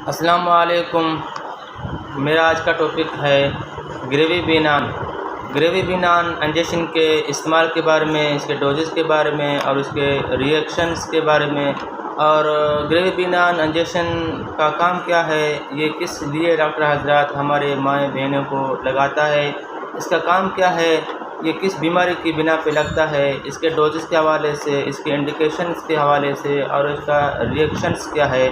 السلام علیکم۔ میرا آج کا ٹاپک ہے Gravibinan. Gravibinan injection کے استعمال کے بارے میں، اس کے ڈوزز کے بارے میں اور اس کے ریئیکشنز کے بارے میں، اور گریوی بی نان انجیکشن کا کام کیا ہے، یہ کس لیے ڈاکٹر حضرات ہمارے مائیں بہنوں کو لگاتا ہے، اس کا کام کیا ہے، یہ کس بیماری کی بنا پہ لگتا ہے، اس کے ڈوزز کے حوالے سے، اس کے انڈیکیشنز کے حوالے سے اور اس کا ریئیکشنز کیا ہے،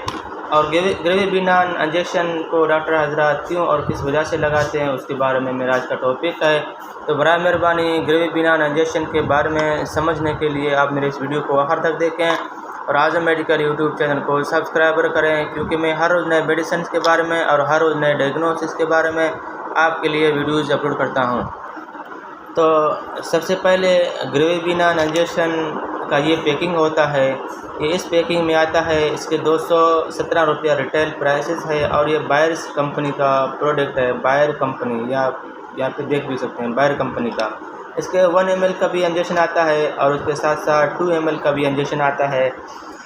اور گریوی بی نان انجیکشن کو ڈاکٹر حضرات کیوں اور کس وجہ سے لگاتے ہیں، اس کے بارے میں میرا آج کا ٹاپک ہے۔ تو برائے مہربانی گریوی بی نان انجیکشن کے بارے میں سمجھنے کے لیے آپ میرے اس ویڈیو کو آخر تک دیکھیں اور اعظم میڈیکل یوٹیوب چینل کو سبسکرائب کریں، کیونکہ میں ہر روز نئے میڈیسنز کے بارے میں اور ہر روز نئے ڈائگنوسس کے بارے میں آپ کے لیے ویڈیوز اپلوڈ کرتا ہوں۔ تو سب سے پہلے گریوی بی نان انجیکشن کا یہ پیکنگ ہوتا ہے، یہ اس پیکنگ میں آتا ہے، اس کے 217 روپیہ ریٹیل پرائسز ہے، اور یہ بائرس کمپنی کا پروڈکٹ ہے، بائر کمپنی، یا یہاں پہ دیکھ بھی سکتے ہیں بائر کمپنی کا۔ اس کے 1 ml کا بھی انجیکشن آتا ہے اور اس کے ساتھ ساتھ 2 ml کا بھی انجیکشن آتا ہے۔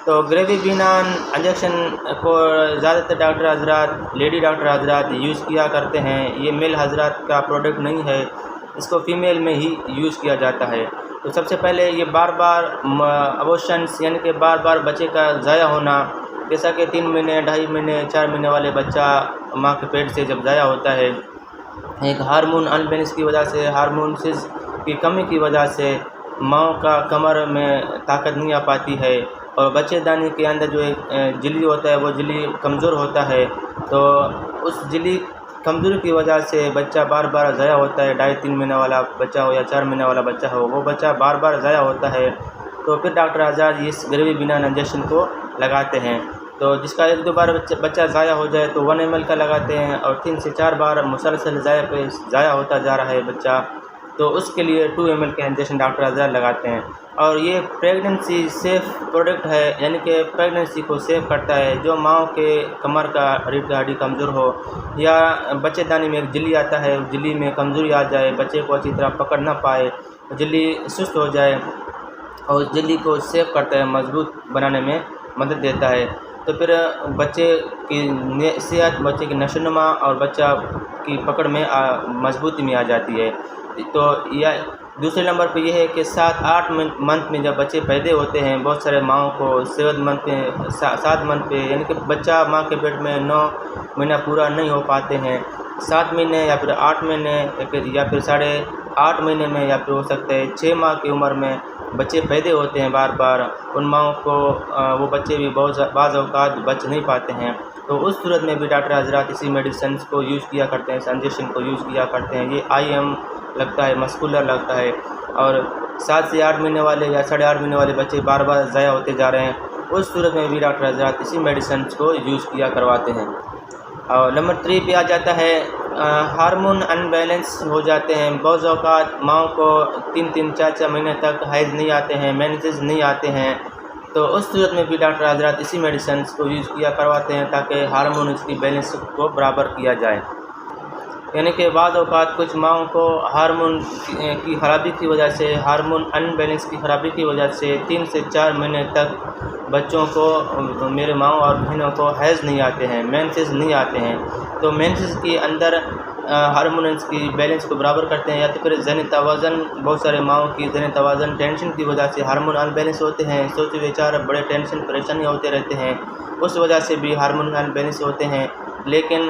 تو گریوی بی نان انجیکشن کو زیادہ تر ڈاکٹر حضرات، لیڈی ڈاکٹر حضرات یوز کیا کرتے ہیں، یہ میل حضرات کا پروڈکٹ نہیں ہے، اس کو فیمیل میں ہی یوز کیا جاتا ہے۔ تو سب سے پہلے یہ بار بار ابورشنس، یعنی کہ بار بار بچے کا ضائع ہونا، جیسا کہ 3 مہینے، 2.5 مہینے، 4 مہینے والے بچہ ماں کے پیٹ سے جب ضائع ہوتا ہے، ایک ہارمون ان بیلنس کی وجہ سے، ہارمونز کی کمی کی وجہ سے ماں کا کمر میں طاقت نہیں آ پاتی ہے، اور بچے دانی کے اندر جو ایک جلی ہوتا ہے وہ جلی کمزور ہوتا ہے، تو اس جلی کمزوری کی وجہ سے بچہ بار بار ضائع ہوتا ہے، 2.5-3 مہینے والا بچہ ہو یا 4 مہینے والا بچہ ہو، وہ بچہ بار بار ضائع ہوتا ہے۔ تو پھر ڈاکٹر حضرات اس گریوی بی نان انجیکشن کو لگاتے ہیں۔ تو جس کا 1-2 بار بچہ ضائع ہو جائے تو 1 ml کا لگاتے ہیں، اور 3 سے 4 بار مسلسل ضائع ہوتا جا رہا ہے بچہ، تو اس کے لیے 2 ml کے انجیکشن ڈاکٹر حضرات لگاتے ہیں۔ اور یہ پریگننسی سیف پروڈکٹ ہے، یعنی کہ پریگننسی کو سیف کرتا ہے، جو ماں کے کمر کا ریڑھ کا ہڈی کمزور ہو یا بچے دانی میں ایک جلی آتا ہے، اس جلی میں کمزوری آ جائے، بچے کو اچھی طرح پکڑ نہ پائے، جلی سست ہو جائے، اور اس جلی کو سیف کرتا ہے، مضبوط بنانے میں مدد دیتا ہے۔ تو پھر بچے کی صحت، بچے کی نشو و نما اور بچہ کی پکڑ میں مضبوطی میں آ جاتی ہے۔ تو یہ دوسرے نمبر پہ یہ ہے کہ 7-8 منتھ میں جب بچے پیدا ہوتے ہیں، بہت سارے ماؤں کو 7 منتھ پہ، یعنی کہ بچہ ماں کے پیٹ میں 9 مہینہ پورا نہیں ہو پاتے ہیں، 7 مہینے یا پھر 8 مہینے یا پھر 8.5 مہینے میں، یا پھر ہو سکتا ہے 6 ماہ کی عمر میں بچے پیدا ہوتے ہیں بار بار، ان ماؤں کو وہ بچے بھی بعض اوقات بچ نہیں پاتے ہیں، تو اس صورت میں بھی ڈاکٹر حضرات اسی میڈیسنس کو یوز کیا کرتے ہیں، اس انجیکشن کو یوز کیا کرتے ہیں۔ یہ IM لگتا ہے، مسکولر لگتا ہے، اور 7 سے 8 مہینے والے یا 8.5 مہینے والے بچے بار بار ضائع ہوتے جا رہے ہیں، اس صورت میں بھی ڈاکٹر حضرات اسی میڈیسنس کو یوز کیا کرواتے ہیں۔ اور نمبر 3 پہ آ جاتا ہے ہارمون ان بیلنس ہو جاتے ہیں، بعض اوقات ماؤں کو 3-3، 4-4 مہینے تک حیض نہیں آتے ہیں، مینسز نہیں آتے ہیں، تو اس صورت میں بھی ڈاکٹر حضرات اسی میڈیسنس کو یوز کیا کرواتے ہیں تاکہ ہارمون اس کی بیلنس کو برابر کیا جائے۔ یعنی کہ بعض اوقات کچھ ماؤں کو ہارمون کی خرابی کی وجہ سے، ہارمون ان بیلنس کی خرابی کی وجہ سے 3 سے 4 مہینے تک بچوں کو، میرے ماؤں اور بہنوں کو حیض نہیں آتے ہیں، مینسز نہیں آتے ہیں، تو مینسز کے اندر ہارمونز کی بیلنس کو برابر کرتے ہیں، یا تو پھر ذہنی توازن، بہت سارے ماؤں کی ذہنی توازن ٹینشن کی وجہ سے ہارمون ان بیلنس ہوتے ہیں، سوچ وچار بڑے ٹینشن پریشانیاں ہوتے رہتے ہیں، اس وجہ سے بھی ہارمون ان بیلنس ہوتے ہیں۔ لیکن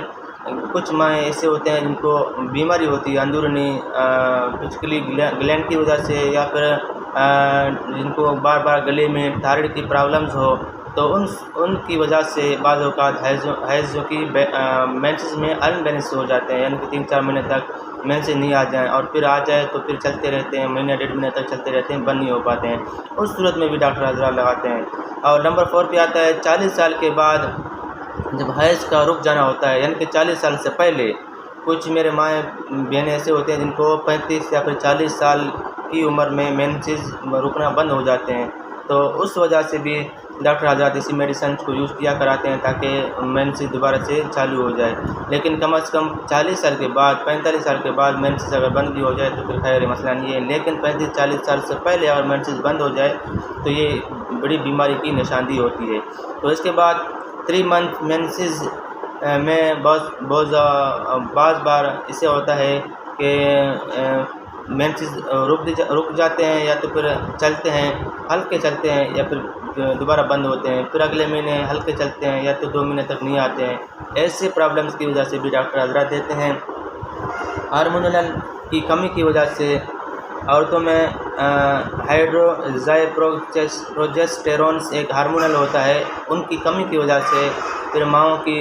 کچھ مائیں ایسے ہوتے ہیں جن کو بیماری ہوتی ہے اندرونی پچکلی گلینڈ کی وجہ سے، یا پھر جن کو بار بار گلے میں تھائرائیڈ کی پرابلمز ہو، تو ان کی وجہ سے بعض اوقات حیض کی مینسز میں ان بیلنس ہو جاتے ہیں، یعنی کہ 3-4 مہینے تک مینسز نہیں آ جائیں، اور پھر آ جائے تو پھر چلتے رہتے ہیں، مہینے 1.5 مہینے تک چلتے رہتے ہیں، بند نہیں ہو پاتے ہیں، اس صورت میں بھی ڈاکٹر حضرات لگاتے ہیں۔ اور نمبر 4 پہ آتا ہے 40 سال کے بعد جب حیض کا رک جانا ہوتا ہے، یعنی کہ 40 سال سے پہلے، کچھ میرے مائیں بہنیں ایسے ہوتے ہیں جن کو 35 یا پھر 40 سال کی عمر میں مینسز رکنا بند ہو جاتے ہیں، تو اس وجہ سے بھی ڈاکٹر حضرات اسی میڈیسنس کو یوز کیا کراتے ہیں تاکہ مینسز دوبارہ سے چالو ہو جائے۔ لیکن کم از کم 40 سال کے بعد، 45 سال کے بعد مینسز اگر بند بھی ہو جائے تو پھر خیر مسئلہ نہیں ہے، لیکن 35-40 سال سے پہلے اگر مینسز بند ہو جائے تو یہ بڑی بیماری کی نشاندہی ہوتی ہے۔ تو اس کے بعد 3 منتھ مینسز میں بعض بار اسے ہوتا ہے کہ مینسز رک جاتے ہیں، یا تو پھر چلتے ہیں، ہلکے چلتے ہیں، یا پھر دوبارہ بند ہوتے ہیں، پھر اگلے مہینے ہلکے چلتے ہیں، یا تو 2 مہینے تک نہیں آتے ہیں۔ ایسے پرابلمس کی وجہ سے بھی ڈاکٹر حضرات دیتے ہیں۔ ہارمونل کی کمی کی وجہ سے عورتوں میں پروجسٹیرونس ایک ہارمونل ہوتا ہے، ان کی کمی کی وجہ سے پھر ماؤں کی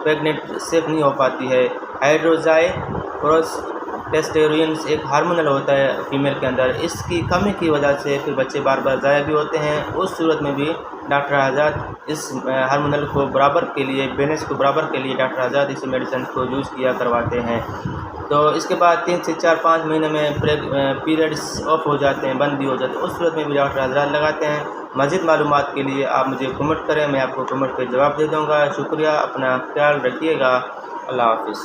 پریگننٹ سیف نہیں ہو پاتی ہے۔ پروجسٹیرونس ایک ہارمونل ہوتا ہے فیمیل کے اندر، اس کی کمی کی وجہ سے پھر بچے بار بار ضائع بھی ہوتے ہیں۔ اس صورت میں بھی ڈاکٹر حضرات اس ہارمونل کو برابر کے لیے، بیلنس کو برابر کے لیے ڈاکٹر حضرات اس میڈیسن کو یوز کیا کرواتے ہیں۔ تو اس کے بعد 3 سے 4-5 مہینے میں پیریڈس آف ہو جاتے ہیں، بند بھی ہو جاتے ہیں، اس صورت میں بھی ڈاکٹر حضرات لگاتے ہیں۔ مزید معلومات کے لیے آپ مجھے کمنٹ کریں، میں آپ کو کمنٹ پہ جواب دے دوں گا۔ شکریہ، اپنا خیال رکھیے گا، اللہ حافظ۔